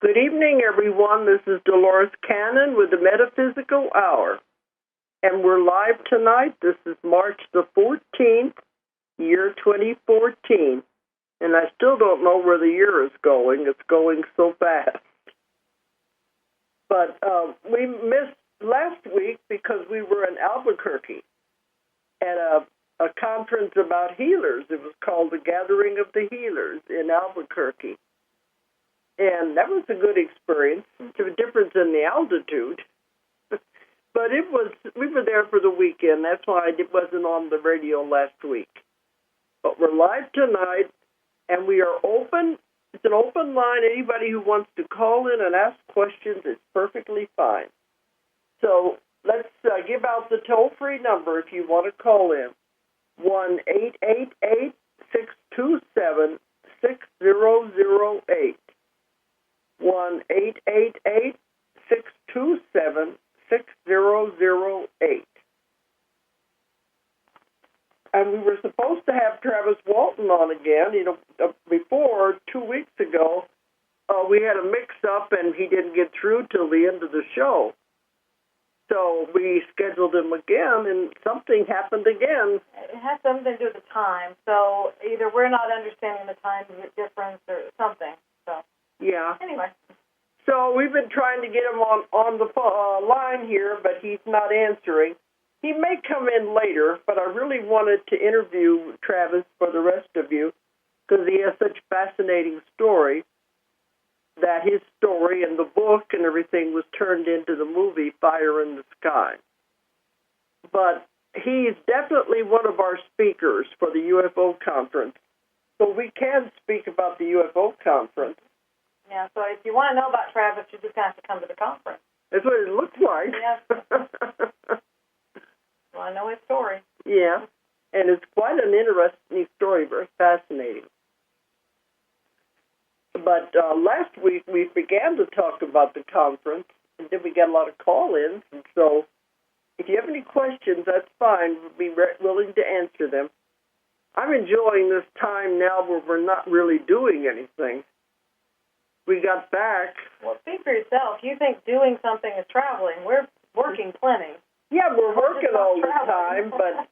Good evening, everyone. This is Dolores Cannon with the Metaphysical Hour. And we're live tonight. This is March the 14th, year 2014. And I still don't know where the year is going. It's going so fast. But we missed last week because we were in Albuquerque at a conference about healers. It was called the Gathering of the Healers in Albuquerque. And that was a good experience. There's a difference in the altitude. But we were there for the weekend. That's why it wasn't on the radio last week. But we're live tonight, and we are open. It's an open line. Anybody who wants to call in and ask questions is perfectly fine. So let's give out the toll-free number if you want to call in. 1-888-627-6008. 1-888-627-6008. And we were supposed to have Travis Walton on again. Before, 2 weeks ago, we had a mix-up and he didn't get through till the end of the show. So we scheduled him again, and something happened again. It has something to do with the time. So either we're not understanding the time difference or something. So yeah. Anyway. So we've been trying to get him on the line here, but he's not answering. He may come in later, but I really wanted to interview Travis for the rest of you because he has such a fascinating story that his story and the book and everything was turned into the movie Fire in the Sky. But he's definitely one of our speakers for the UFO conference. So we can speak about the UFO conference. Yeah, so if you want to know about Travis, you just have to come to the conference. That's what it looks like. Yes. Well, I know his story. Yeah, and it's quite an interesting story, very fascinating. But last week we began to talk about the conference, and then we got a lot of call-ins. And so if you have any questions, that's fine. We'll be willing to answer them. I'm enjoying this time now where we're not really doing anything. We got back. Well, speak for yourself. You think doing something is traveling. We're working plenty. Yeah, we're working all the time, but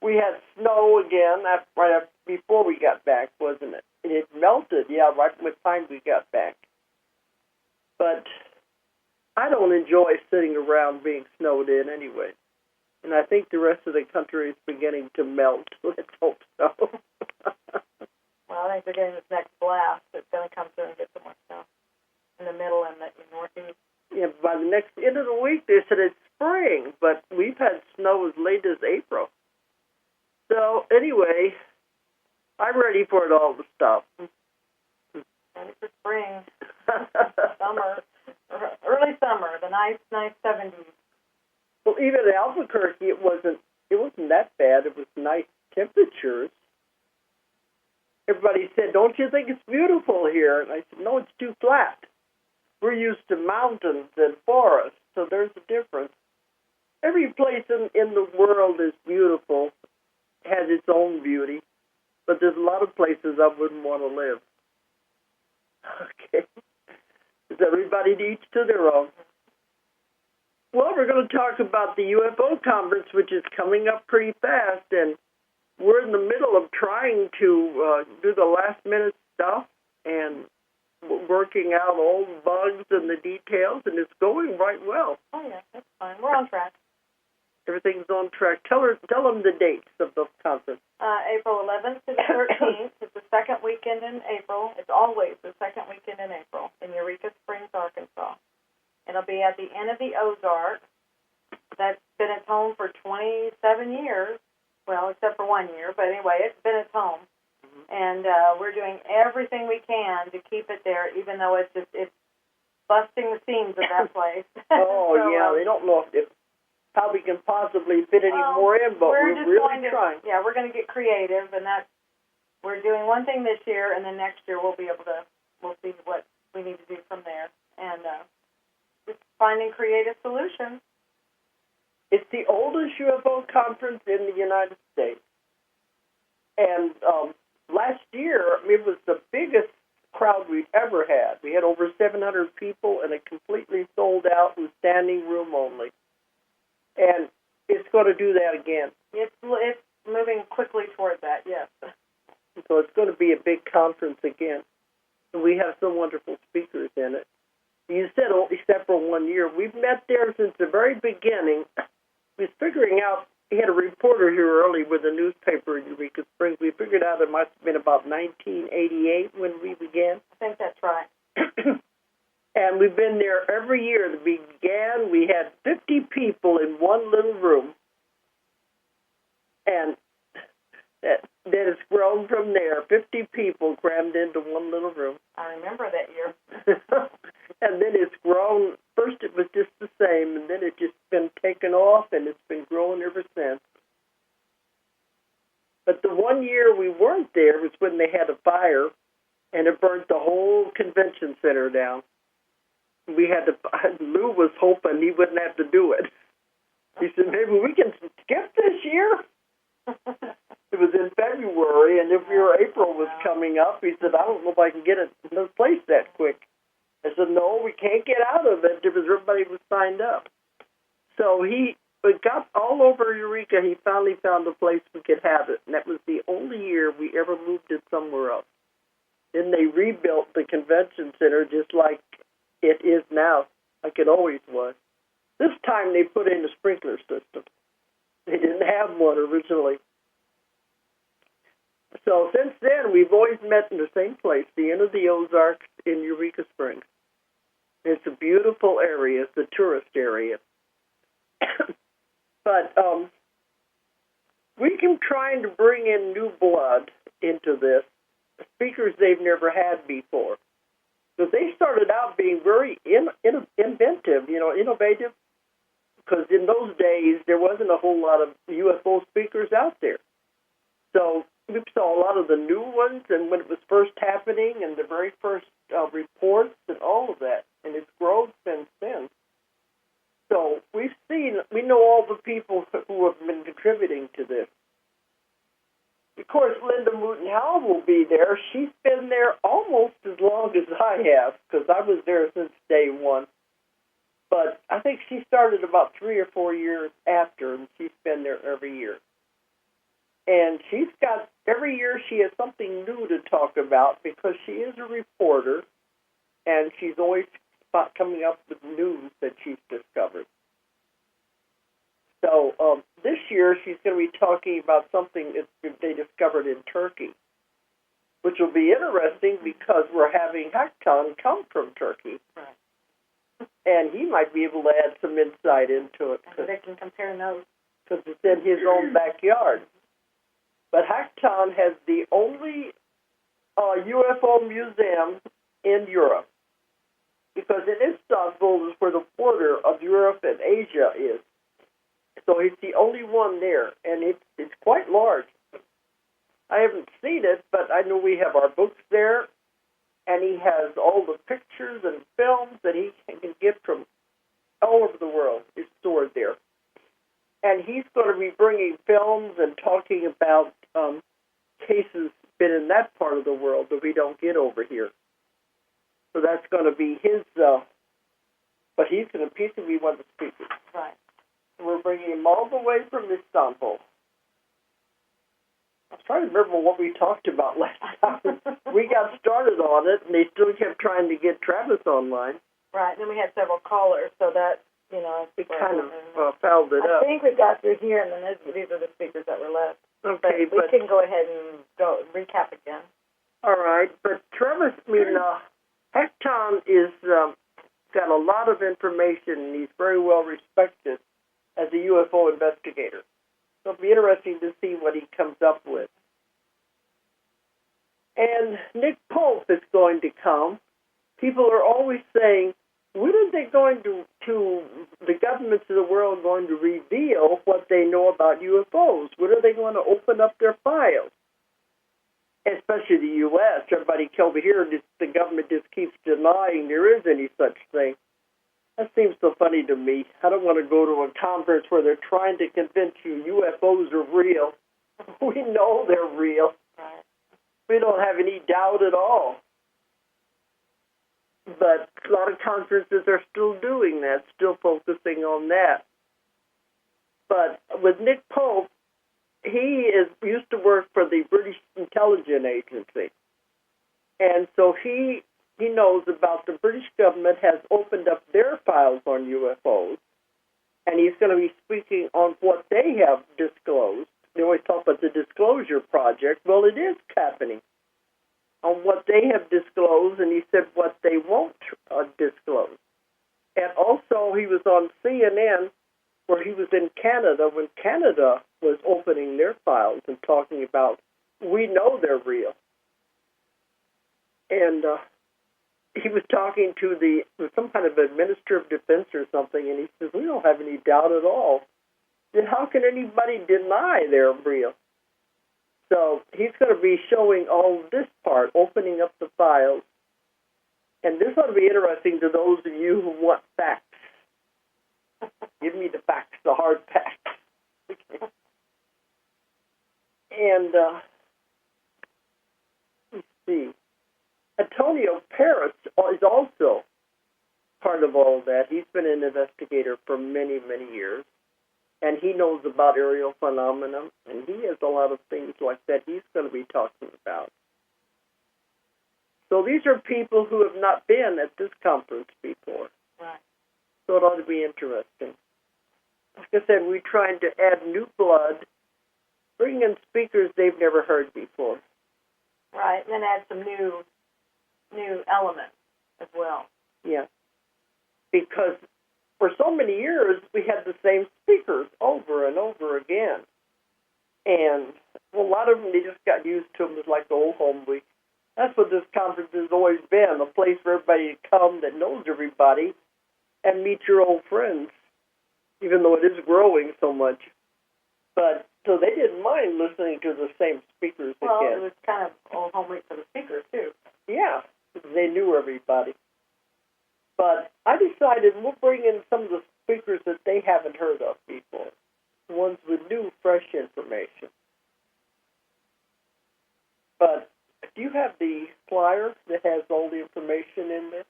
we had snow again right before we got back, wasn't it? And it melted, right from the time we got back. But I don't enjoy sitting around being snowed in anyway. And I think the rest of the country is beginning to melt. Let's hope so. Well, I think they're getting this next blast that's going to come through and get some more snow in the middle and the northeast. Yeah, by the next end of the week, they said it's spring, but we've had snow as late as April. So, anyway, I'm ready for it all to stop. Ready for spring, summer, early summer, the nice 70s. Well, even in Albuquerque, it wasn't that bad. It was nice temperatures. Everybody said, "Don't you think it's beautiful here?" And I said, "No, it's too flat. We're used to mountains and forests, so there's a difference." Every place in the world is beautiful, has its own beauty, but there's a lot of places I wouldn't want to live. Okay. Is everybody each to their own? Well, we're going to talk about the UFO conference, which is coming up pretty fast, and we're in the middle of trying to do the last-minute stuff and working out all the bugs and the details, and it's going right well. Oh, yeah, that's fine. We're on track. Everything's on track. Tell them the dates of the conference. April 11th to the 13th. It's the second weekend in April. It's always the second weekend in April in Eureka Springs, Arkansas. It'll be at the Inn of the Ozarks. That's been its home for 27 years. Well, except for 1 year, but anyway, it's been its home. And we're doing everything we can to keep it there, even though it's busting the seams of that place. Oh, so, yeah, they don't know how we can possibly fit any more in, but we're really trying. Yeah, we're going to get creative, and we're doing one thing this year, and then next year we'll see what we need to do from there, and just finding creative solutions. It's the oldest UFO conference in the United States. And last year, it was the biggest crowd we'd ever had. We had over 700 people, and it completely sold out. It was standing room only. And it's going to do that again. It's moving quickly toward that, yes. So it's going to be a big conference again. And we have some wonderful speakers in it. You said except for 1 year. We've met there since the very beginning. We was figuring out, we had a reporter here early with a newspaper in Eureka Springs. We figured out it must have been about 1988 when we began. I think that's right. And we've been there every year. That we began, we had 50 people in one little room. And that has grown from there. 50 people crammed into one little room. I remember that year. And then it's grown. First it was just the same, and then it's just been taken off, and it's been growing ever since. But the 1 year we weren't there was when they had a fire, and it burnt the whole convention center down. We had to. Lou was hoping he wouldn't have to do it. He said, maybe we can skip this year. It was in February, and if April was coming up, he said, I don't know if I can get it in this place that quick. I said, no, we can't get out of it because everybody was signed up. So he got all over Eureka. He finally found a place we could have it, and that was the only year we ever moved it somewhere else. Then they rebuilt the convention center just like it is now, like it always was. This time they put in a sprinkler system. They didn't have one originally. So since then, we've always met in the same place, the Inn of the Ozarks in Eureka Springs. It's a beautiful area. It's a tourist area. But we keep trying to bring in new blood into this, speakers they've never had before. Because they started out being very inventive, innovative, because in those days, there wasn't a whole lot of UFO speakers out there. So we saw a lot of the new ones, and when it was first happening, and the very first reports, and all of that, and it's grown since then. So we know all the people who have been contributing to this. Of course, Linda Mooten-Howell will be there. She's been there almost as long as I have, because I was there since day one. But I think she started about 3 or 4 years after, and she's been there every year. And she's got, every year she has something new to talk about because she is a reporter, and she's always coming up with news that she's discovered. So this year she's going to be talking about something that they discovered in Turkey, which will be interesting because we're having Haktan come from Turkey. Right. And he might be able to add some insight into it. And they can compare notes. Because it's in his own backyard. But Haktan has the only UFO museum in Europe. Because in Istanbul is where the border of Europe and Asia is. So it's the only one there, and it's quite large. I haven't seen it, but I know we have our books there, and he has all the pictures and films that he can get from all over the world is stored there. And he's going to be bringing films and talking about cases been in that part of the world that we don't get over here. So that's going to be his, but he's going to be one of the speakers. Right. We're bringing him all the way from Istanbul. I was trying to remember what we talked about last time. We got started on it, and they still kept trying to get Travis online. Right, and then we had several callers, so that, it kind of fouled it up. I think we got through here, and then these are the speakers that were left. Okay, but we can go ahead and recap again. All right, but Travis, Haktan is got a lot of information, and he's very well respected as a UFO investigator. So it'll be interesting to see what he comes up with. And Nick Pope is going to come. People are always saying, when are they going to the governments of the world going to reveal what they know about UFOs? When are they going to open up their files? Especially the U.S. Everybody over here, the government just keeps denying there is any such thing. That seems so funny to me. I don't want to go to a conference where they're trying to convince you UFOs are real. We know they're real. Right. We don't have any doubt at all. But a lot of conferences are still doing that, still focusing on that. But with Nick Pope, used to work for the British Intelligence Agency. And so he knows about the British government has opened up their files on UFOs, and he's going to be speaking on what they have disclosed. They always talk about the Disclosure Project. Well, it is happening on what they have disclosed, and he said what they won't disclose. And also, he was on CNN where he was in Canada when Canada was opening their files and talking about, we know they're real. And he was talking to some kind of a Minister of Defense or something, and he says, we don't have any doubt at all. Then how can anybody deny they're real? So he's going to be showing all this part, opening up the files. And this ought to be interesting to those of you who want facts. Give me the facts, the hard facts. Okay. And let's see. Antonio Paris is also part of all that. He's been an investigator for many, many years. And he knows about aerial phenomena, and he has a lot of things like that he's going to be talking about. So these are people who have not been at this conference before. Right. So it ought to be interesting. Like I said, we're trying to add new blood, bring in speakers they've never heard before. Right, and then add some new elements as well. Yeah. Because for so many years, we had the same speakers over and over again. And a lot of them, they just got used to them as like the old home week. That's what this conference has always been, a place for everybody to come that knows everybody and meet your old friends, even though it is growing so much. But so they didn't mind listening to the same speakers again. Well, it was kind of old home week for the speakers, too. Yeah, they knew everybody. But I decided we'll bring in some of the speakers that they haven't heard of before, ones with new, fresh information. But do you have the flyer that has all the information in there?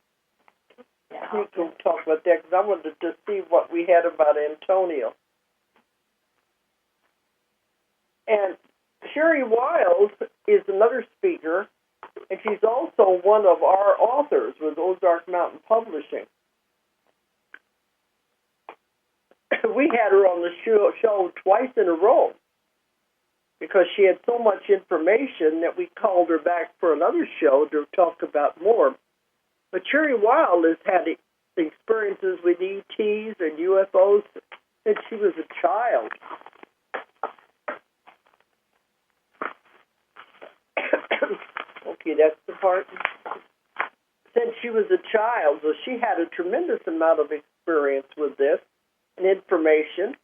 Yeah, We can talk about that because I wanted to see what we had about Antonio. And Sherry Wiles is another speaker, and she's also one of our authors with Ozark Mountain Publishing. We had her on the show twice in a row because she had so much information that we called her back for another show to talk about more. But Sherry Wiles has had experiences with ETs and UFOs since she was a child. Okay, that's the part. Since she was a child, so she had a tremendous amount of experience with this and information.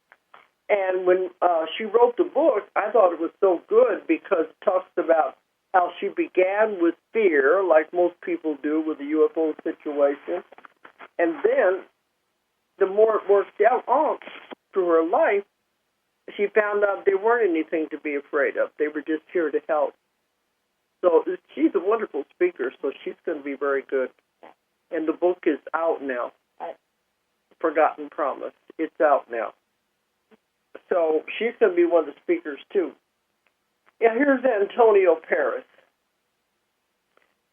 And when she wrote the book, I thought it was so good because it talks about how she began with fear, like most people do with the UFO situation. And then, the more it worked out on through her life, she found out they weren't anything to be afraid of. They were just here to help. So she's a wonderful speaker, so she's going to be very good. And the book is out now. Forgotten Promise. It's out now. So she's going to be one of the speakers, too. Yeah, here's Antonio Paris,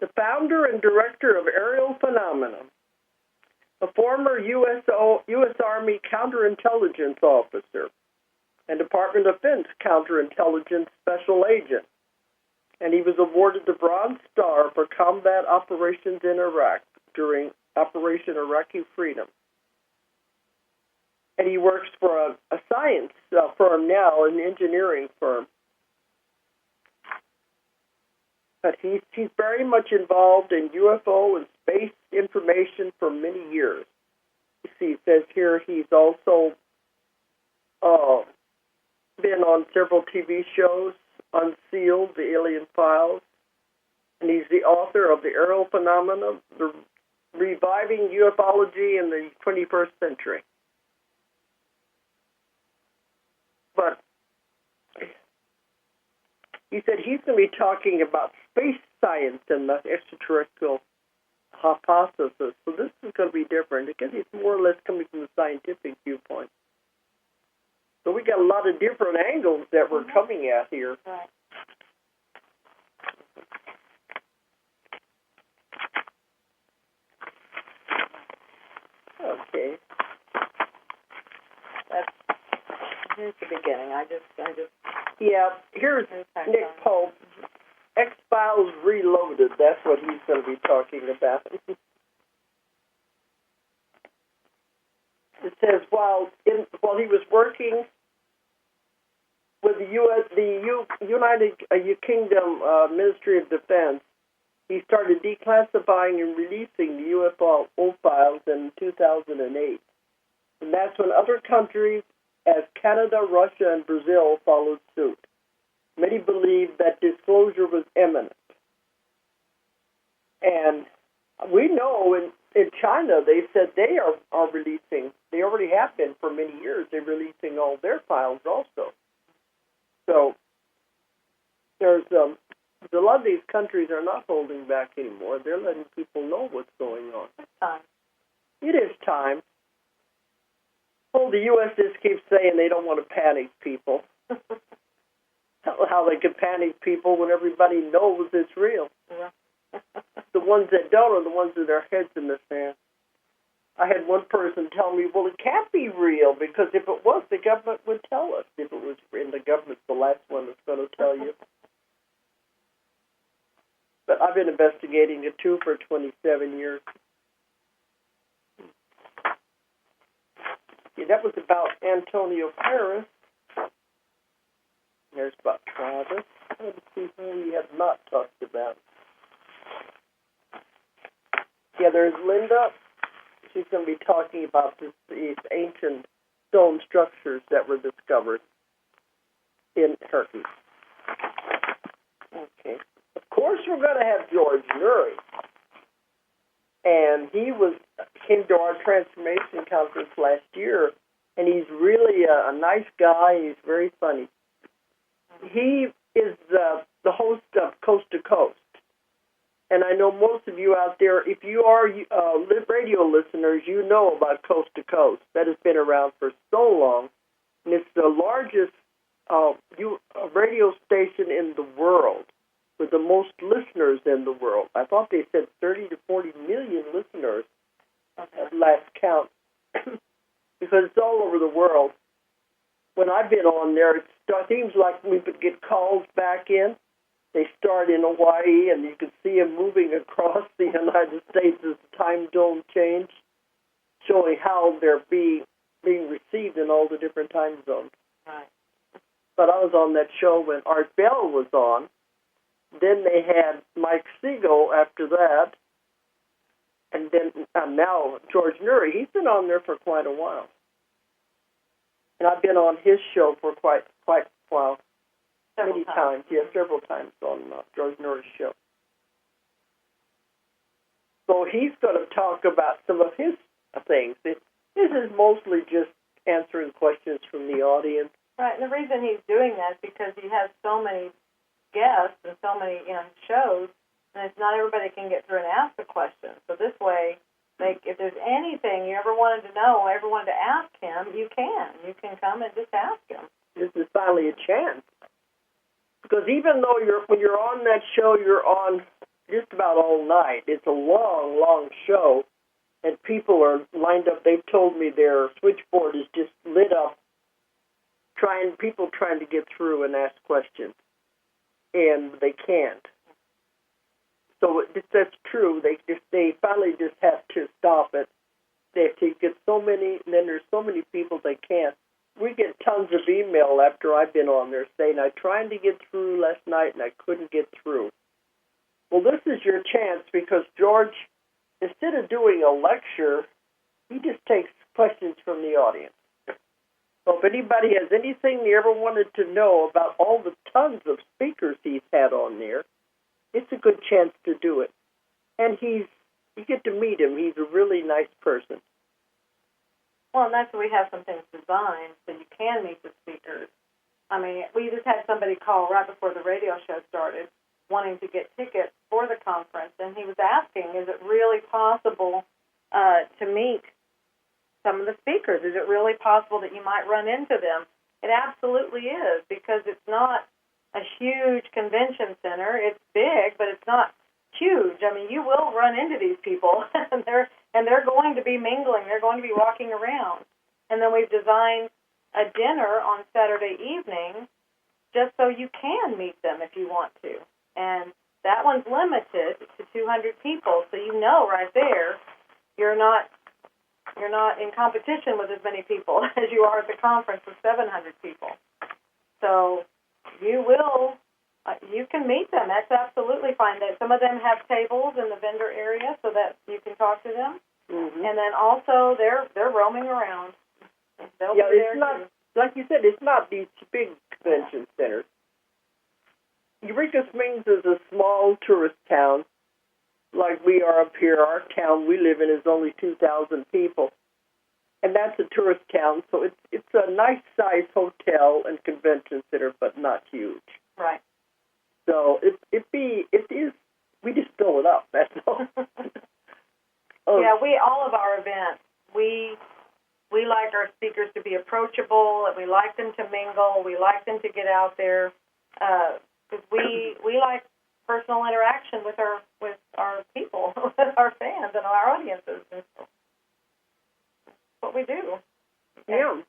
the founder and director of Aerial Phenomena, a former U.S. Army counterintelligence officer and Department of Defense counterintelligence special agent. And he was awarded the Bronze Star for combat operations in Iraq during Operation Iraqi Freedom. And he works for a science firm now, an engineering firm. But he's very much involved in UFO and space information for many years. You see, it says here he's also been on several TV shows, Unsealed, The Alien Files, and he's the author of The Aerial Phenomena, the Reviving Ufology in the 21st Century. But he said he's going to be talking about space science and the extraterrestrial hypothesis. So this is going to be different because it's more or less coming from the scientific viewpoint. So we got a lot of different angles that we're coming at here. Right. Okay. Here's the beginning. I just. Yeah. Here's Nick Pope. X-Files Reloaded. That's what he's going to be talking about. It says while he was working with the United Kingdom Ministry of Defense, he started declassifying and releasing the UFO files in 2008. And that's when other countries, as Canada, Russia, and Brazil, followed suit. Many believed that disclosure was imminent. And we know in China, they said they are releasing, they already have been for many years, they're releasing all their files also. So there's a lot of these countries are not holding back anymore. They're letting people know what's going on. It's time. It is time. Oh, the U.S. just keeps saying they don't want to panic people. How they can panic people when everybody knows it's real. Yeah. The ones that don't are the ones with their heads in the sand. I had one person tell me, well, it can't be real because if it was, the government would tell us. If it was, and the government's the last one that's going to tell you. But I've been investigating it, too, for 27 years. Yeah, that was about Antonio Paris. There's about Travis. Let's see who we have not talked about. Yeah, there's Linda. She's going to be talking about these ancient stone structures that were discovered in Turkey. Okay. Of course, we're going to have George Nuri. And he came to our transformation conference last year, and he's really a nice guy. He's very funny. He is the host of Coast to Coast. And I know most of you out there, if you are radio listeners, you know about Coast to Coast. That has been around for so long. And it's the largest radio station in the world with the most listeners in the world. I thought they said 30 to 40 million listeners at last count because it's all over the world. When I've been on there, it seems like we would get calls back in. They start in Hawaii, and you can see them moving across the United States as the time zone change, showing how they're being received in all the different time zones. Right. But I was on that show when Art Bell was on. Then they had Mike Siegel after that, and then now George Nuri. He's been on there for quite a while. And I've been on his show for quite a while. Many times. Yeah, several times on George Nuri's show. So he's going to talk about some of his things. This is mostly just answering questions from the audience. Right, and the reason he's doing that is because he has so many guests and so many shows, and it's not everybody can get through and ask the question. So this way, if there's anything you ever wanted to know, ever wanted to ask him, you can. You can come and just ask him. This is finally a chance. Because even though when you're on that show, you're on just about all night. It's a long, long show, and people are lined up. They've told me their switchboard is just lit up, people trying to get through and ask questions, and they can't. So that's true. They finally just have to stop it. They have to get so many, and then there's so many people they can't. We get tons of email after I've been on there saying, I'm trying to get through last night and I couldn't get through. Well, this is your chance because George, instead of doing a lecture, he just takes questions from the audience. So if anybody has anything they ever wanted to know about all the tons of speakers he's had on there, it's a good chance to do it. And you get to meet him. He's a really nice person. Well, and that's why we have some things designed so you can meet the speakers. I mean, we just had somebody call right before the radio show started, wanting to get tickets for the conference, and he was asking, is it really possible to meet some of the speakers? Is it really possible that you might run into them? It absolutely is, because it's not a huge convention center. It's big, but it's not huge. I mean, you will run into these people, and they're going to be mingling. They're going to be walking around. And then we've designed a dinner on Saturday evening just so you can meet them if you want to. And that one's limited to 200 people, so you know right there you're not in competition with as many people as you are at the conference with 700 people. So you can meet them. That's absolutely fine. Some of them have tables in the vendor area so that you can talk to them. Mm-hmm. And then also they're roaming around. They'll be there it's not, too. Like you said, it's not these big convention centers. Eureka Springs is a small tourist town, like we are up here. Our town we live in is only 2,000 people, and that's a tourist town. So it's a nice-sized hotel and convention center, but not huge. Right. So it is. We just fill it up. That's all. Yeah, all of our events we like our speakers to be approachable, and we like them to mingle. We like them to get out there. Because we like personal interaction with our people, with our fans and our audiences. And so that's what we do. Yeah. And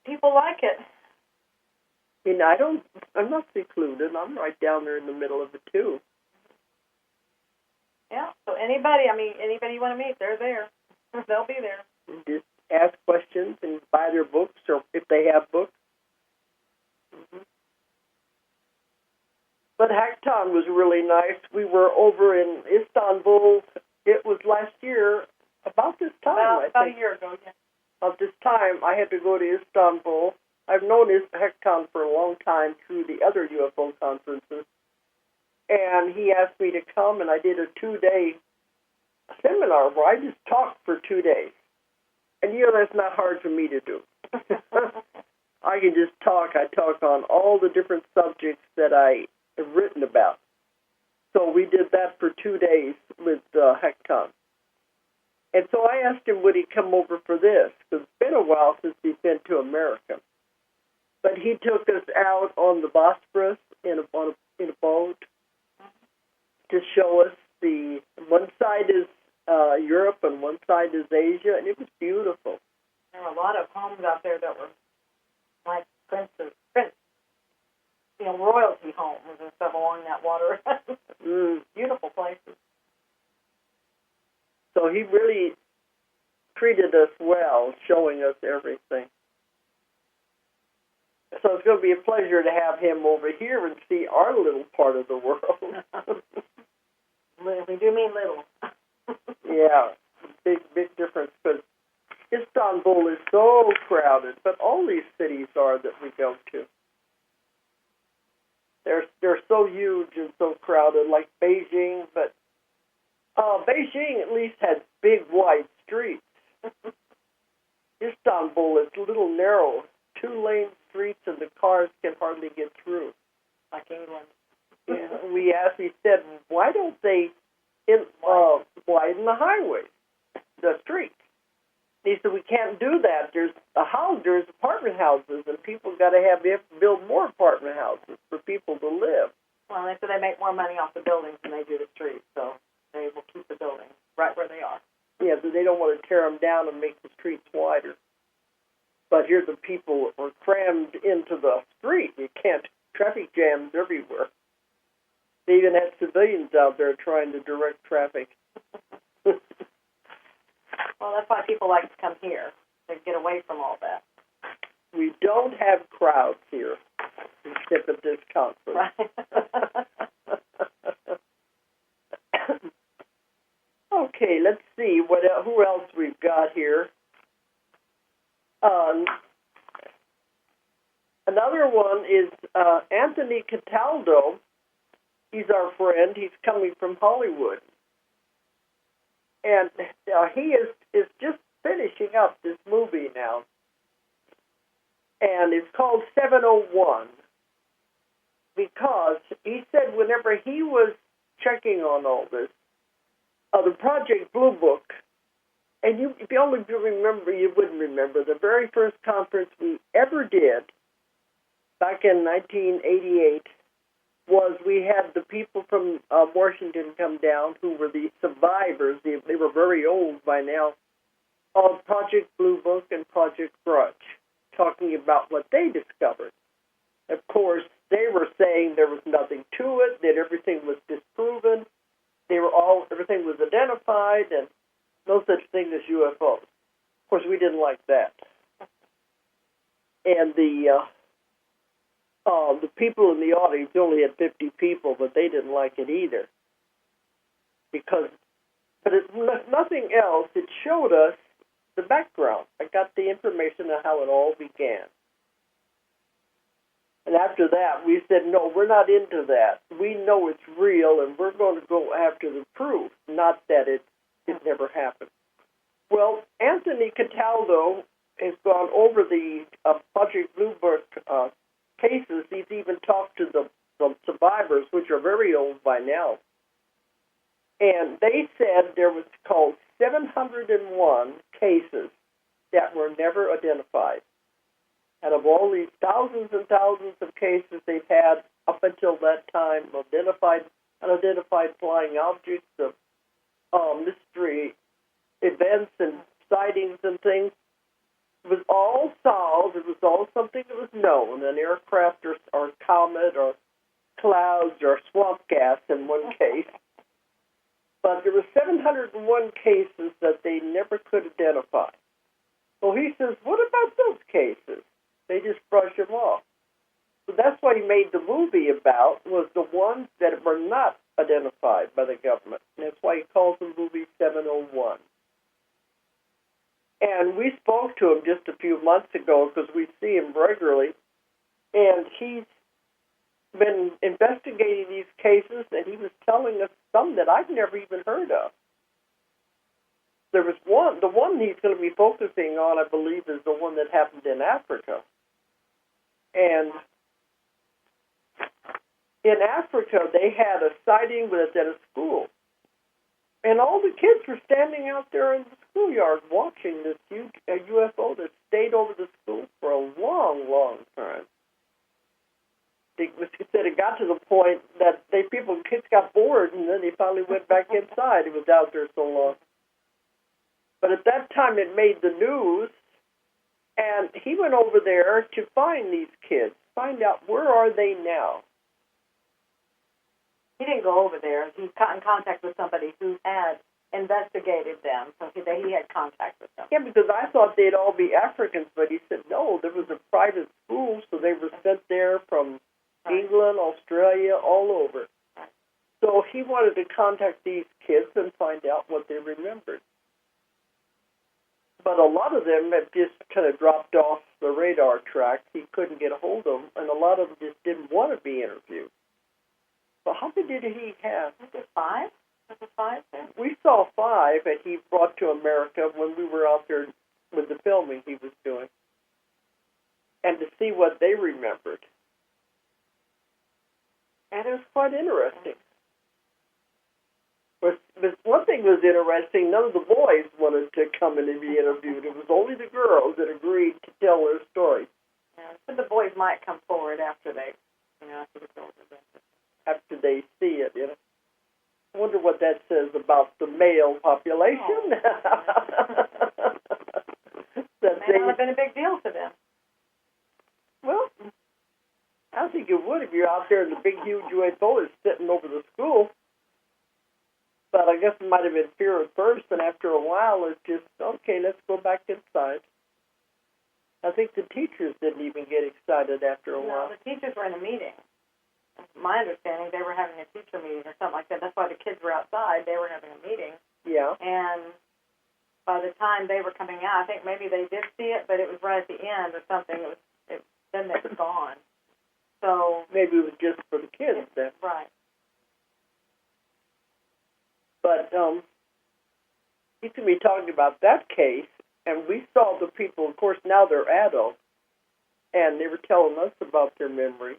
people like it. And I'm not secluded. I'm right down there in the middle of it too. Yeah. So anybody you want to meet, they're there. They'll be there. Just ask questions and buy their books, or if they have books. Mm-hmm. But Hacktown was really nice. We were over in Istanbul. It was last year, about this time, I think. About a year ago, yeah. About this time, I had to go to Istanbul. I've known Hacktown for a long time through the other UFO conferences. And he asked me to come, and I did a 2-day seminar where I just talked for 2 days. And that's not hard for me to do. I can just talk. I talk on all the different subjects that I have written about. So we did that for 2 days with Hacktown. And so I asked him, would he come over for this? Because it's been a while since he's been to America. But he took us out on the Bosphorus in a boat to show us one side is Europe and one side is Asia, and it was beautiful. There were a lot of homes out there that were like royalty homes and stuff along that water. Beautiful places. So he really treated us well, showing us everything. So it's going to be a pleasure to have him over here and see our little part of the world. We do mean little. Yeah, big difference, because Istanbul is so crowded, but all these cities are that we go to. They're so huge and so crowded, like Beijing, but Beijing at least has big wide streets. Istanbul is little narrow, 2-lane streets, and the cars can hardly get through. Like England. Yeah, we said, why don't they widen the highways, the streets? He said, we can't do that. There's apartment houses, and people got to build more apartment houses for people to live. Well, they said they make more money off the buildings than they do the streets, so they will keep the buildings right where they are. Yeah, so they don't want to tear them down and make the streets wider. But here the people are crammed into the street. You can't, traffic jams everywhere. They even had civilians out there trying to direct traffic. Well, that's why people like to come here, to get away from all that. We don't have crowds here, except at this conference. Right. Okay, let's see who else we've got here. Another one is Anthony Cataldo. He's our friend. He's coming from Hollywood. And he is just finishing up this movie now. And it's called 701. because he said whenever he was checking on all this, the Project Blue Book, and if you only remember, you wouldn't remember, the very first conference we ever did back in 1988 was we had the people from Washington come down who were the survivors. They were very old by now, of Project Blue Book and Project Grudge, talking about what they discovered. Of course, they were saying there was nothing to it, that everything was disproven, everything was identified, and no such thing as UFOs. Of course, we didn't like that. And the people in the audience only had 50 people, but they didn't like it either. But if nothing else, it showed us the background. I got the information on how it all began. And after that, we said, no, we're not into that. We know it's real, and we're going to go after the proof, not that it never happened. Well, Anthony Cataldo has gone over the Project Blue Book cases. He's even talked to the survivors, which are very old by now. And they said there was called 701 cases that were never identified. Out of all these thousands and thousands of cases they've had up until that time, unidentified flying objects, of mystery events and sightings and things, it was all solved. It was all something that was known, an aircraft or comet or clouds or swamp gas in one case. But there were 701 cases that they never could identify. So he says, what about those cases? They just brush them off. So that's what he made the movie about, was the ones that were not identified by the government. And that's why he calls the movie 701. And we spoke to him just a few months ago because we see him regularly. And he's been investigating these cases, and he was telling us some that I've never even heard of. There was the one he's going to be focusing on, I believe, is the one that happened in Africa. And in Africa, they had a sighting at a school. And all the kids were standing out there in the schoolyard watching this huge UFO that stayed over the school for a long, long time. He said it got to the point that kids got bored, and then they finally went back inside. It was out there so long. But at that time, it made the news, and he went over there to find these kids, find out where are they now. He didn't go over there. He got in contact with somebody who had investigated them, so he had contact with them. Yeah, because I thought they'd all be Africans, but he said, no, there was a private school, so they were sent there from England, Australia, all over. So he wanted to contact these kids and find out what they remembered. But a lot of them had just kind of dropped off the radar track. He couldn't get a hold of them, and a lot of them just didn't want to be interviewed. So how many did he have? Was it 5? Was it 5 there? We saw 5 that he brought to America when we were out there with the filming he was doing, and to see what they remembered. And it was quite interesting. But one thing was interesting, none of the boys wanted to come in and be interviewed. It was only the girls that agreed to tell their story. Yeah, but the boys might come forward after they, after they see it, I wonder what that says about the male population. That may not have been a big deal to them. Well, I think it would if you're out there and the big, huge UFO is sitting over the school. But I guess it might have been fear at first, and after a while, it's just, okay, let's go back inside. I think the teachers didn't even get excited after a while. No, the teachers were in a meeting. My understanding, they were having a teacher meeting or something like that. That's why the kids were outside. They were having a meeting. Yeah. And by the time they were coming out, I think maybe they did see it, but it was right at the end or something. Then they were gone. So maybe it was just for the kids then. Right. But he's going to be talking about that case, and we saw the people, of course, now they're adults, and they were telling us about their memories.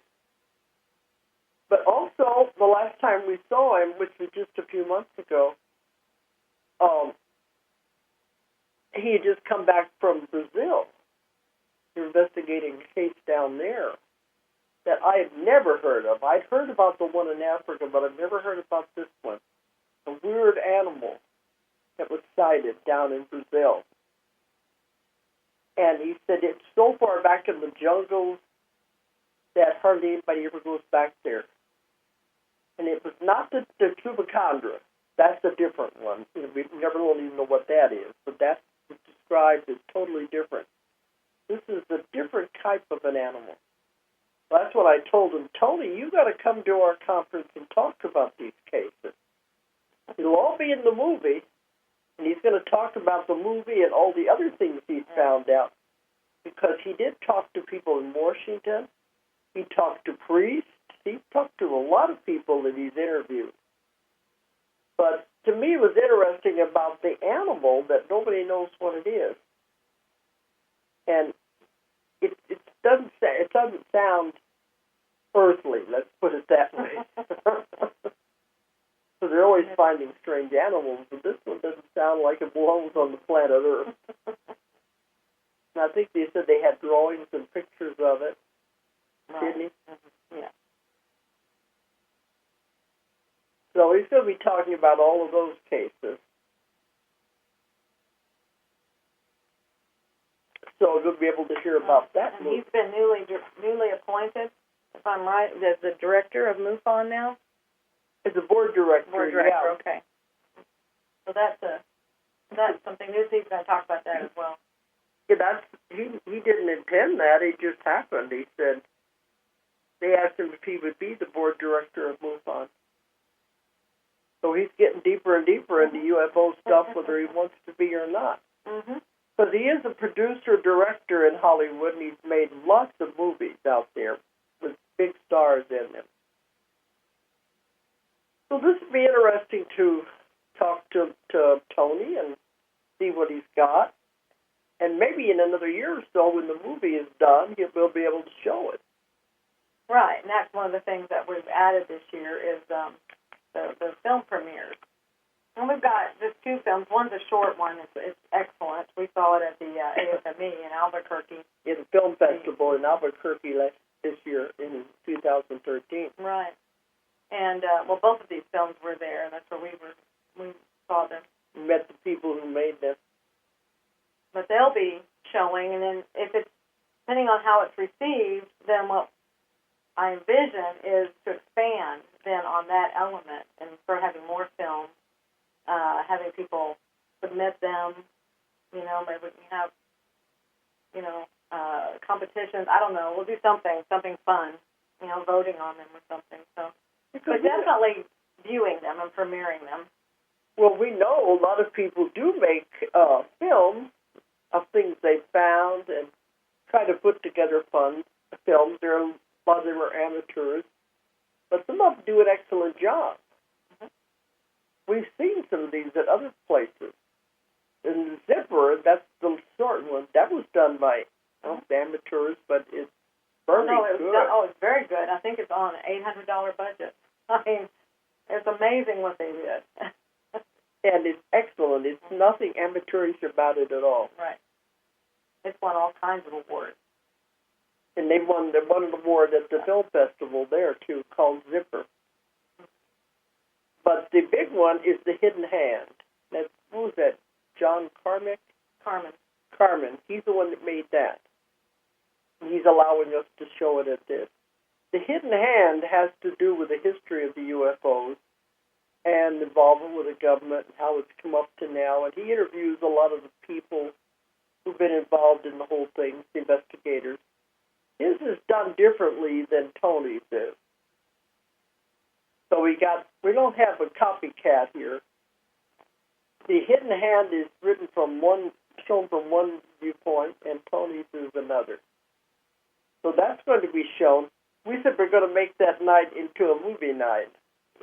But also, the last time we saw him, which was just a few months ago, he had just come back from Brazil. Investigating a case down there that I had never heard of. I'd heard about the one in Africa, but I've never heard about this one. A weird animal that was sighted down in Brazil. And he said it's so far back in the jungles that hardly anybody ever goes back there. And it was not the chupacabra. That's a different one. We never will even know what that is, but that's described as totally different. This is a different type of an animal. That's what I told him. Tony, you got to come to our conference and talk about these cases. It'll all be in the movie, and he's going to talk about the movie and all the other things he's found out, because he did talk to people in Washington. He talked to priests. He talked to a lot of people that he's interviewed. But to me, it was interesting about the animal that nobody knows what it is. And it doesn't sound earthly, let's put it that way. So they're always finding strange animals, but this one doesn't sound like it belongs on the planet Earth. And I think they said they had drawings and pictures of it, didn't he? Mm-hmm. Yeah. So he's going to be talking about all of those cases. So we'll be able to hear about that. And he's been newly appointed, if I'm right, as the director of MUFON now? As a board director. Board director, yeah. okay. So that's something new. He's going to talk about that as well. Yeah, he didn't intend that. It just happened. He said, they asked him if he would be the board director of MUFON. So he's getting deeper and deeper into UFO stuff, whether he wants to be or not. Mm-hmm. Because he is a producer-director in Hollywood, and he's made lots of movies out there with big stars in them. So this would be interesting to talk to Tony and see what he's got. And maybe in another year or so, when the movie is done, we'll be able to show it. Right, and that's one of the things that we've added this year is the film premieres. And we've got just two films. One's a short one. It's excellent. We saw it at the AFME in Albuquerque. In the film festival in Albuquerque this year in 2013. Right. And, both of these films were there, and that's where we saw them. We met the people who made them. But they'll be showing, and then if it's, depending on how it's received, then what I envision is to expand then on that element and start having more films. Having people submit them, maybe we can have, competitions. I don't know. We'll do something fun, voting on them or something. So, but definitely viewing them and premiering them. Well, we know a lot of people do make films of things they found and try to put together fun films. A lot of them are amateurs, but some of them do an excellent job. We've seen some of these at other places. In Zipper, that's the short one. That was done by amateurs, but it's very good. It's very good. I think it's on an $800 budget. I mean, it's amazing what they did. And it's excellent. It's nothing amateurish about it at all. Right. It's won all kinds of awards. And they won an award at the film festival there, too, called Zipper. But the big one is The Hidden Hand. Who was that? John Carmack? Carmen. He's the one that made that. He's allowing us to show it at this. The Hidden Hand has to do with the history of the UFOs and involvement with the government and how it's come up to now. And he interviews a lot of the people who've been involved in the whole thing, the investigators. His is done differently than Tony's is. So we don't have a copycat here. The Hidden Hand is shown from one viewpoint, and Tony's is another. So that's going to be shown. We said we're going to make that night into a movie night.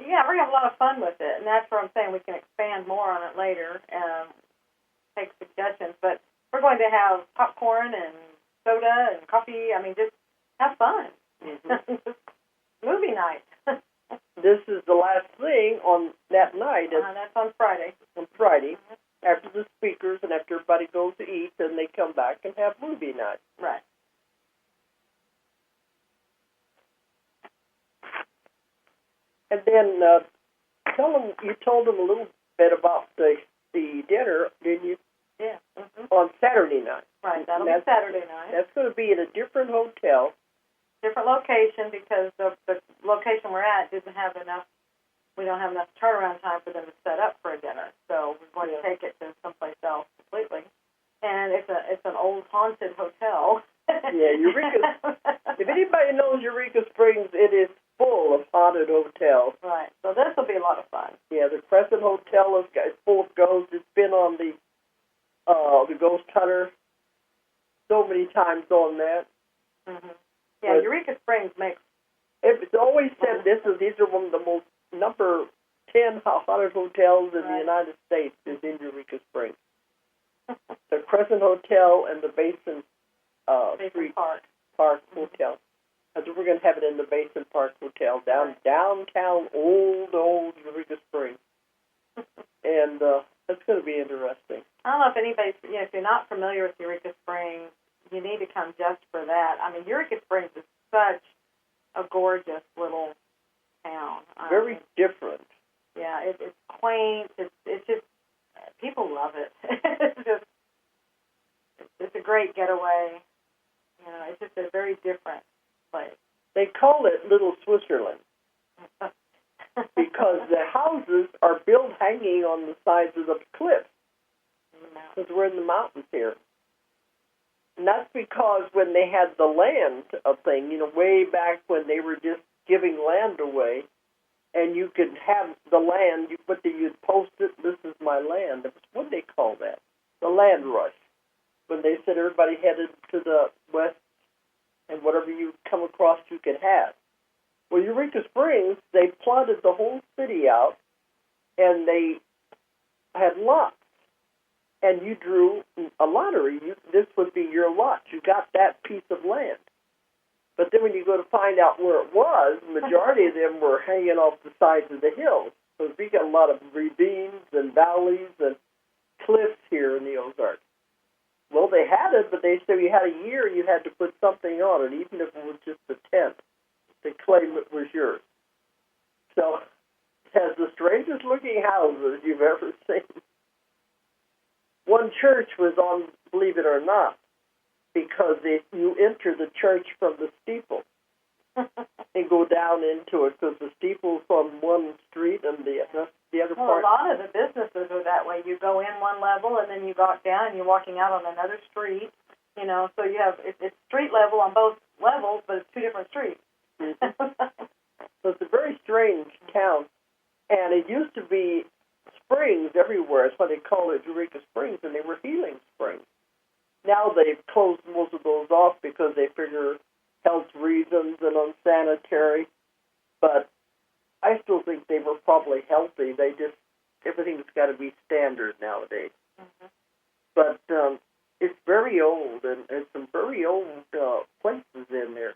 Yeah, we're going to have a lot of fun with it, and that's what I'm saying. We can expand more on it later and take suggestions. But we're going to have popcorn and soda and coffee. I mean, just have fun. Mm-hmm. Movie night. This is the last thing on that night. That's on Friday. On Friday, after the speakers and after everybody goes to eat, then they come back and have movie night. Right. And then you told them a little bit about the dinner, didn't you? Yeah. On Saturday night. Right, that'll be Saturday night. That's going to be in a different hotel. Different location because the location we're at didn't have enough. We don't have enough turnaround time for them to set up for a dinner, so we're going to take it to someplace else completely. And it's an old haunted hotel. Yeah, Eureka. If anybody knows Eureka Springs, it is full of haunted hotels. Right. So this will be a lot of fun. Yeah, the Crescent Hotel is full of ghosts. It's been on the Ghost Hunter so many times on that. Yeah, but Eureka Springs makes. It's always said these are one of the most number 10 haunted hotels in the United States is in Eureka Springs. The Crescent Hotel and the Basin Street Park Hotel. I think we're going to have it in the Basin Park Hotel downtown old Eureka Springs. And that's going to be interesting. I don't know if anybody's, if you're not familiar with Eureka Springs, you need to come just for that. I mean, Eureka Springs is such a gorgeous little town. Very different. Yeah, it's quaint. It's just, people love it. It's a great getaway. It's just a very different place. They call it Little Switzerland because the houses are built hanging on the sides of the cliffs because we're in the mountains here. And that's because when they had the land thing, way back when they were just giving land away, and you could have the land, you'd post it, this is my land. What do they call that? The land rush. When they said everybody headed to the west and whatever you come across you could have. Well, Eureka Springs, they plotted the whole city out, and they had lots. And you drew a lottery. This would be your lot. You got that piece of land. But then when you go to find out where it was, the majority of them were hanging off the sides of the hills. So we got a lot of ravines and valleys and cliffs here in the Ozarks. Well, they had it, but they said you had a year, you had to put something on it, even if it was just a tent, to claim it was yours. So it has the strangest looking houses you've ever seen. One church was on, believe it or not, because you enter the church from the steeple and go down into it, because the steeple's on one street and the other part. A lot of the businesses are that way. You go in one level and then you walk down and you're walking out on another street. So you have it's street level on both levels, but it's two different streets. So it's a very strange town, and it used to be springs everywhere. That's why they call it Eureka Springs, and they were healing springs. Now they've closed most of those off because they figure health reasons and unsanitary. But I still think they were probably healthy. Everything's got to be standard nowadays. But it's very old, and there's some very old places in there.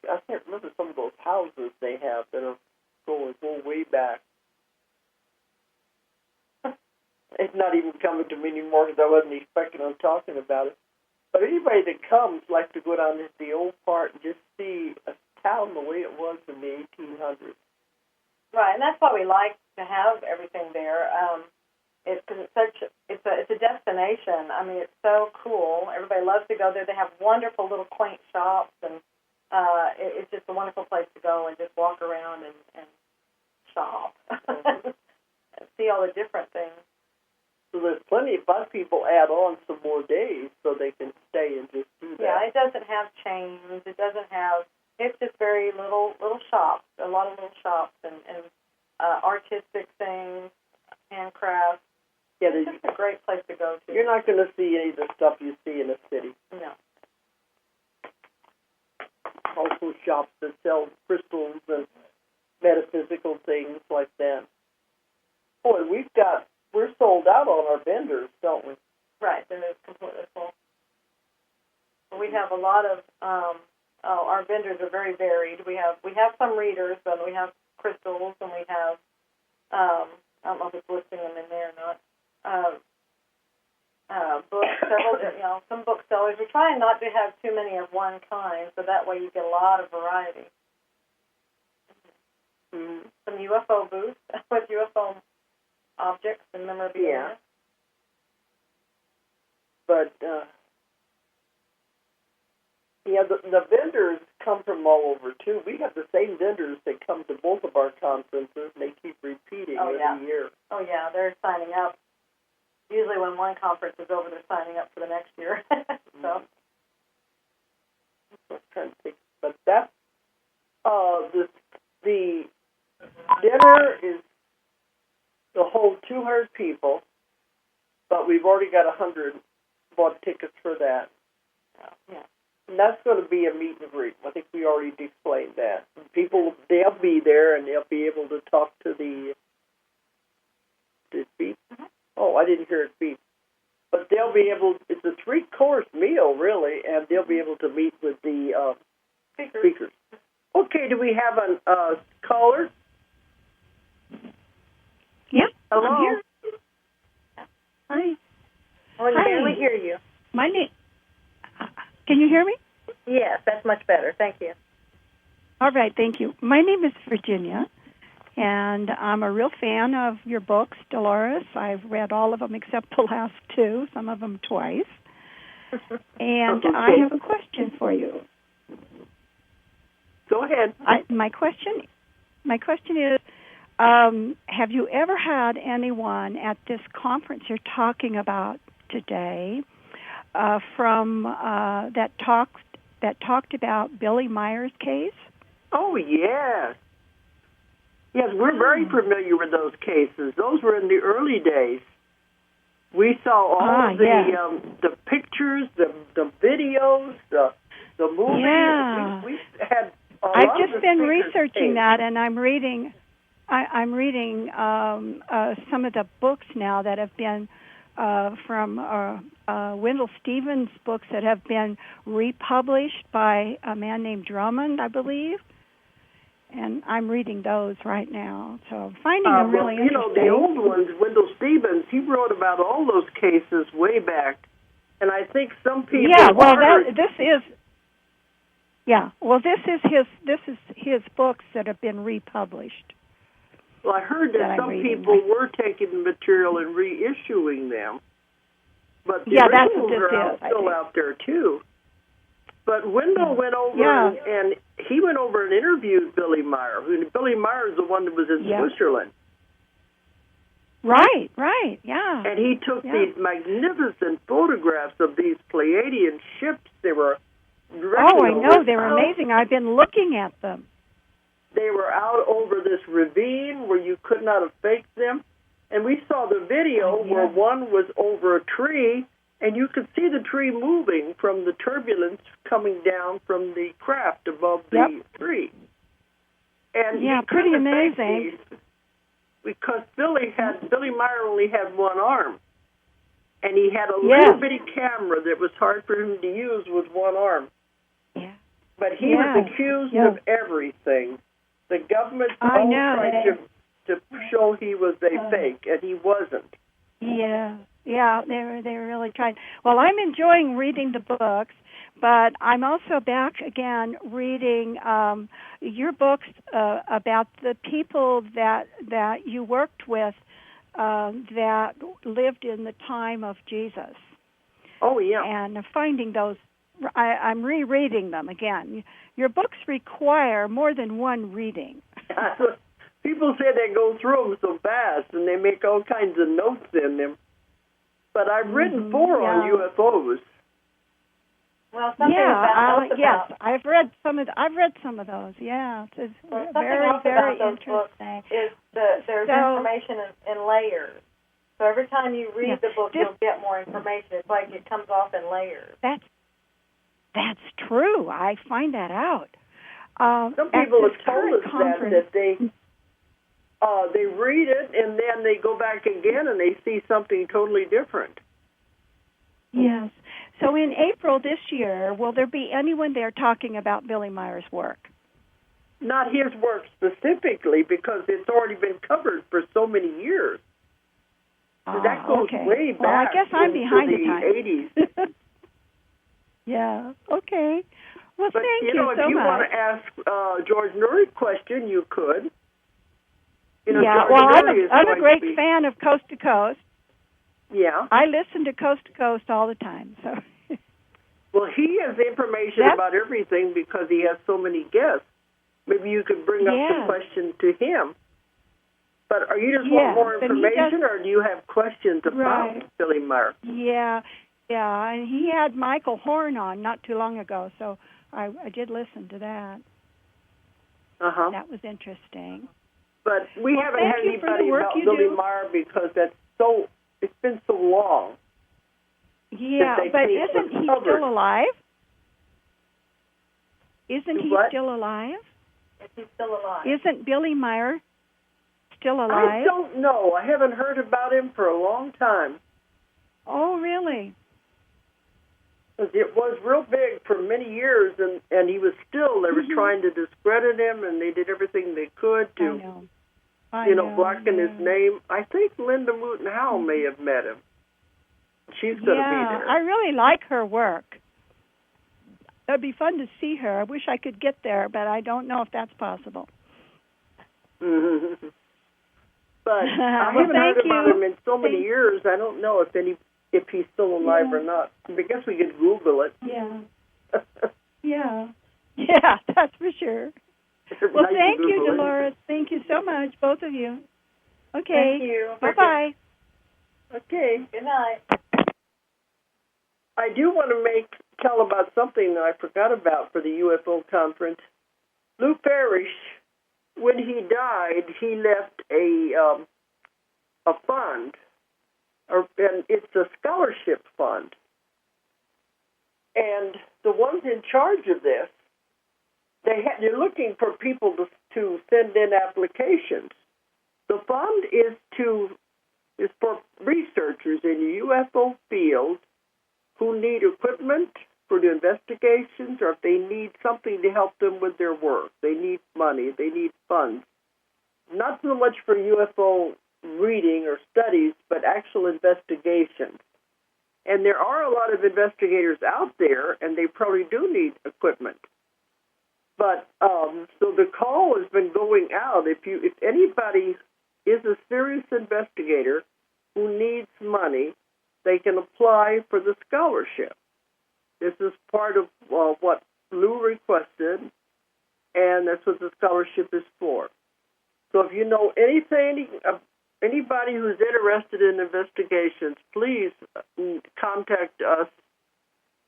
I can't remember some of those houses they have that are going way back. It's not even coming to me anymore because I wasn't expecting on talking about it. But anybody that comes likes to go down to the old part and just see a town the way it was in the 1800s. Right, and that's why we like to have everything there. It's because it's a destination. I mean, it's so cool. Everybody loves to go there. They have wonderful little quaint shops, and it's just a wonderful place to go and just walk around and shop and see all the different things. So there's plenty of people add on some more days so they can stay and just do that. Yeah, it doesn't have chains. It doesn't have. It's just very little shops. A lot of little shops and artistic things, handcrafts. Yeah, it's just a great place to go to. You're not going to see any of the stuff you see in a city. No. Also shops that sell crystals and metaphysical things like that. Boy, we're sold out on our vendors, don't we? Right, they're completely full. We have a lot of our vendors are very varied. We have some readers, and we have crystals, and we have I don't know if it's listing them in there or not. Books, several, some booksellers. We're trying not to have too many of one kind, so that way you get a lot of variety. Mm-hmm. Some UFO booths with UFO objects and memorabilia. Yeah. But, the vendors come from all over, too. We have the same vendors that come to both of our conferences, and they keep repeating every year. Oh, yeah, they're signing up. Usually when one conference is over, they're signing up for the next year. So. I'm trying to think. But that's, the dinner is to hold 200 people, but we've already got 100 bought tickets for that. Yeah. And that's going to be a meet and greet. I think we already explained that. People, they'll be there, and they'll be able to talk to the... Did it beep? Mm-hmm. Oh, I didn't hear it beep. But they'll be able... It's a 3-course meal, really, and they'll be able to meet with the speakers. Okay, do we have a caller? Yeah. Hello? I'm here. Hi. Oh, we barely hear you. My name... Can you hear me? Yes, that's much better. Thank you. All right, thank you. My name is Virginia, and I'm a real fan of your books, Dolores. I've read all of them except the last 2, some of them twice. And I have a question for you. Go ahead. My question is, have you ever had anyone at this conference you're talking about today from that talked about Billy Meyer's case? Oh, yes. Yes, we're very familiar with those cases. Those were in the early days. We saw all of the pictures, the videos, the movies. Yeah. We had I've just been researching that, and I'm reading some of the books now that have been from Wendell Stevens' books that have been republished by a man named Drummond, I believe. And I'm reading those right now, so finding them really interesting. The old ones, Wendell Stevens, he wrote about all those cases way back, and I think some people. Yeah, well, this is his books that have been republished. Well, I heard that some people were taking the material and reissuing them, but the originals are still out there too. But Wendell went over and he went over and interviewed Billy Meyer. Billy Meyer is the one that was in Switzerland. Right, yeah. And he took these magnificent photographs of these Pleiadian ships. They were... I know. They were amazing. I've been looking at them. They were out over this ravine where you could not have faked them. And we saw the video where one was over a tree, and you could see the tree moving from the turbulence coming down from the craft above the tree. And pretty amazing. Because Billy Meyer only had one arm. And he had a little bitty camera that was hard for him to use with one arm. Yeah. But he was accused of everything. The government tried to show he was a fake, and he wasn't. Yeah, they were really trying. Well, I'm enjoying reading the books, but I'm also back again reading your books about the people that you worked with that lived in the time of Jesus. Oh, yeah. And finding those, I'm rereading them again. Your books require more than one reading. People say they go through them so fast, and they make all kinds of notes in them. But I've written 4 on UFOs. Well, something about yes, I've read some of those. Yeah, it's very interesting. Is there's information in layers. So every time you read the book, you'll get more information. It's like it comes off in layers. That's true. I find that out. Some people have told us that they read it and then they go back again and they see something totally different. Yes. So in April this year, will there be anyone there talking about Billy Meyer's work? Not his work specifically, because it's already been covered for so many years. That goes way back. Well, I guess I'm behind the time. 80s. Yeah. Okay. Well, but, thank you so much. If you want to ask George Noory a question, you could. Yeah. George Well, Noory I'm a great fan of Coast to Coast. Yeah. I listen to Coast to Coast all the time. So. Well, he has information about everything because he has so many guests. Maybe you could bring up some questions to him. But are you just want more information, or do you have questions about Billy Meyer? Yeah, and he had Michael Horn on not too long ago, so I did listen to that. Uh-huh. That was interesting. But we haven't had anybody about Billy Meyer because it's been so long. Yeah, but isn't he still alive? Isn't he still alive? Is he still alive? Isn't Billy Meyer still alive? I don't know. I haven't heard about him for a long time. Oh, really? It was real big for many years, and he was still, they were trying to discredit him, and they did everything they could to, blacken his name. I think Linda Moulton Howe may have met him. She's going to be there. I really like her work. It'd be fun to see her. I wish I could get there, but I don't know if that's possible. Mm-hmm. But I haven't heard about him in so many years. I don't know if he's still alive or not. I guess we could Google it. Yeah. Yeah, that's for sure. Well, thank you, Dolores. Thank you so much, both of you. Okay. Thank you. Bye-bye. Okay. Good night. I do want to tell about something that I forgot about for the UFO conference. Lou Parrish, when he died, he left a fund, and it's a scholarship fund. And the ones in charge of this, they're looking for people to send in applications. The fund is for researchers in the UFO field who need equipment for the investigations, or if they need something to help them with their work. They need money. They need funds. Not so much for UFO reading or studies, but actual investigations. And there are a lot of investigators out there, and they probably do need equipment. But so the call has been going out. If anybody is a serious investigator who needs money, they can apply for the scholarship. This is part of what Lou requested, and that's what the scholarship is for. So if you know anybody who's interested in investigations, please contact us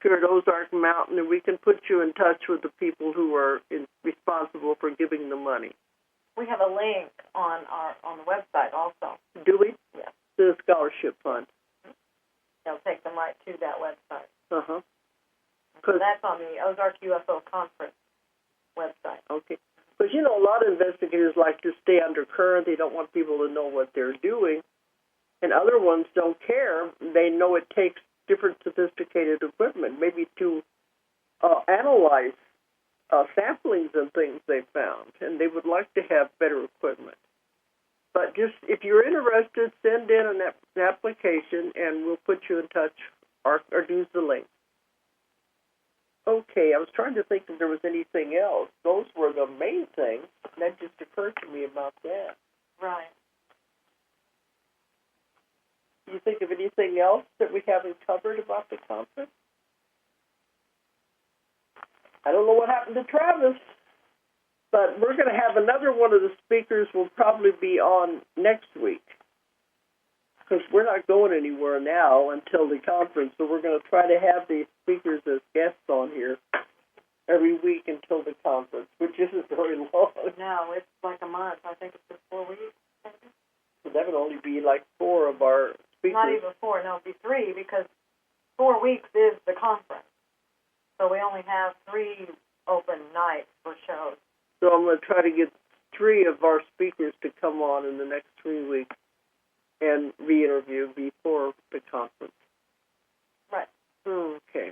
here at Ozark Mountain, and we can put you in touch with the people who are responsible for giving the money. We have a link on the website also. Do we? Yes. To the scholarship fund. They'll take them right to that website. Uh-huh. So that's on the Ozark UFO Conference website. Okay. Because, a lot of investigators like to stay undercurrent. They don't want people to know what they're doing. And other ones don't care. They know it takes different sophisticated equipment, maybe to analyze samplings and things they found. And they would like to have better equipment. But just, if you're interested, send in an application, and we'll put you in touch or use the link. Okay, I was trying to think if there was anything else. Those were the main things. That just occurred to me about that. Right. Do you think of anything else that we haven't covered about the conference? I don't know what happened to Travis, but we're going to have another one of the speakers will probably be on next week, because we're not going anywhere now until the conference, so we're going to try to have these speakers as guests on here every week until the conference, which isn't very long. No, it's like a month. I think it's just 4 weeks. So that would only be like 4 of our speakers. Not even 4, no, it'd be 3, because 4 weeks is the conference. So we only have 3 open nights for shows. So I'm going to try to get 3 of our speakers to come on in the next 3 weeks and re-interview before the conference. Right. Okay.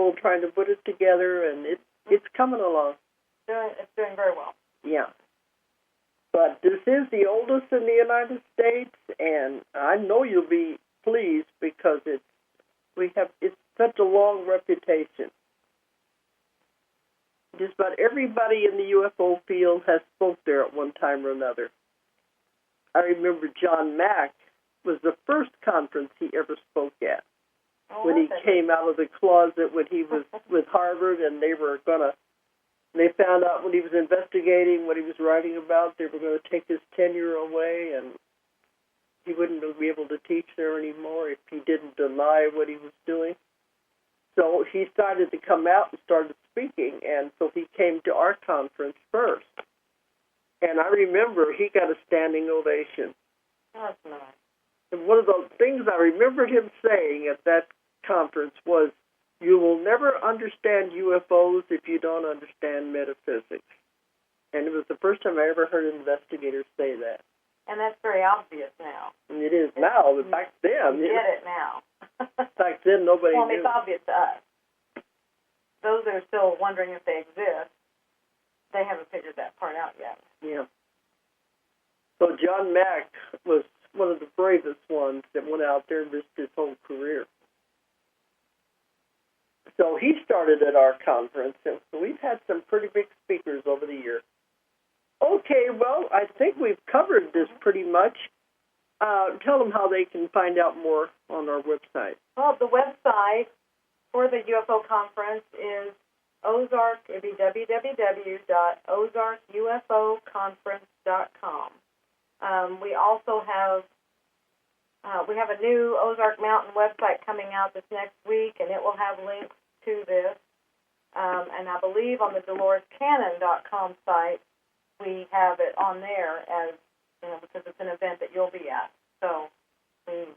people trying to put it together, and it's coming along. It's doing very well. Yeah. But this is the oldest in the United States, and I know you'll be pleased because it's such a long reputation. Just about everybody in the UFO field has spoke there at one time or another. I remember John Mack was the first conference he ever spoke at. When he came out of the closet when he was with Harvard, and they found out when he was investigating what he was writing about, they were going to take his tenure away, and he wouldn't be able to teach there anymore if he didn't deny what he was doing. So he started to come out and started speaking, and so he came to our conference first. And I remember he got a standing ovation. That's nice. And one of the things I remembered him saying at that conference was, "You will never understand UFOs if you don't understand metaphysics." And it was the first time I ever heard investigators say that. And that's very obvious now. And it is now, but back then... You get it now. Back then, nobody knew. It's obvious to us. Those that are still wondering if they exist, they haven't figured that part out yet. Yeah. So John Mack was one of the bravest ones that went out there and risked his whole career. So he started at our conference, and so we've had some pretty big speakers over the years. Okay, well, I think we've covered this pretty much. Tell them how they can find out more on our website. Well, the website for the UFO conference is Ozark. It'd be www.ozarkufoconference.com. We also have a new Ozark Mountain website coming out this next week, and it will have links to this. And I believe on the DoloresCannon.com site, we have it on there as, because it's an event that you'll be at. So you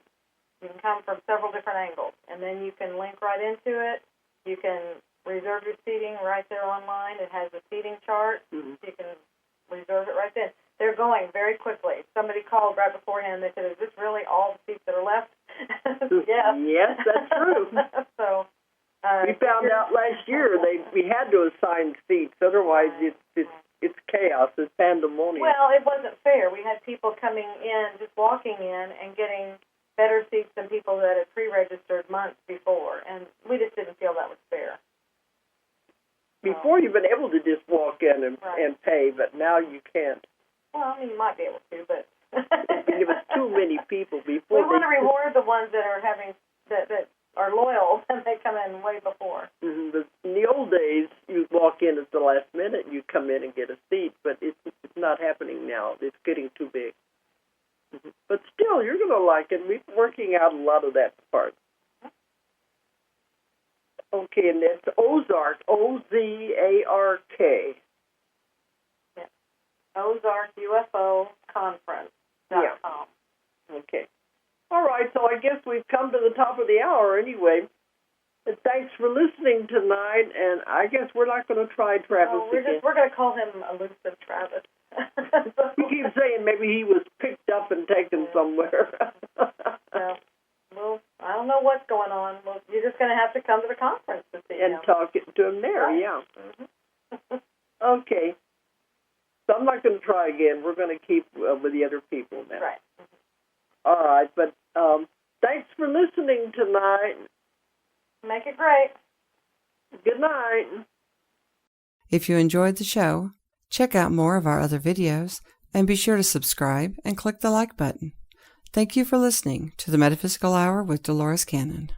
can come from several different angles, and then you can link right into it. You can reserve your seating right there online. It has a seating chart. Mm-hmm. You can reserve it right then. They're going very quickly. Somebody called right beforehand. They said, "Is this really all the seats that are left?" Yes. Yes, that's true. So we found out last year we had to assign seats. Otherwise, it's chaos. It's pandemonium. Well, it wasn't fair. We had people coming in, just walking in, and getting better seats than people that had pre-registered months before, and we just didn't feel that was fair. Before, you've been able to just walk in and pay, but now you can't. Well, I mean, you might be able to, but it was too many people before. We want to reward the ones that are that are loyal, and they come in way before. Mm-hmm. But in the old days, you walk in at the last minute, and you come in and get a seat, but it's not happening now. It's getting too big. Mm-hmm. But still, you're going to like it. We're working out a lot of that part. Okay, and that's Ozark, Ozark. Yeah. OzarkUFOConference.com. Yeah. Okay. All right, so I guess we've come to the top of the hour anyway. And thanks for listening tonight, and I guess we're not going to try Travis again. We're going to call him Elusive Travis. He keeps saying maybe he was picked up and taken somewhere. Well, I don't know what's going on. Well, you're just going to have to come to the conference to see him. And talk to him there, right. Yeah. Mm-hmm. Okay. So I'm not going to try again. We're going to keep with the other people now. Right. Mm-hmm. All right, but thanks for listening tonight. Make it great. Good night. If you enjoyed the show, check out more of our other videos and be sure to subscribe and click the like button. Thank you for listening to the Metaphysical Hour with Dolores Cannon.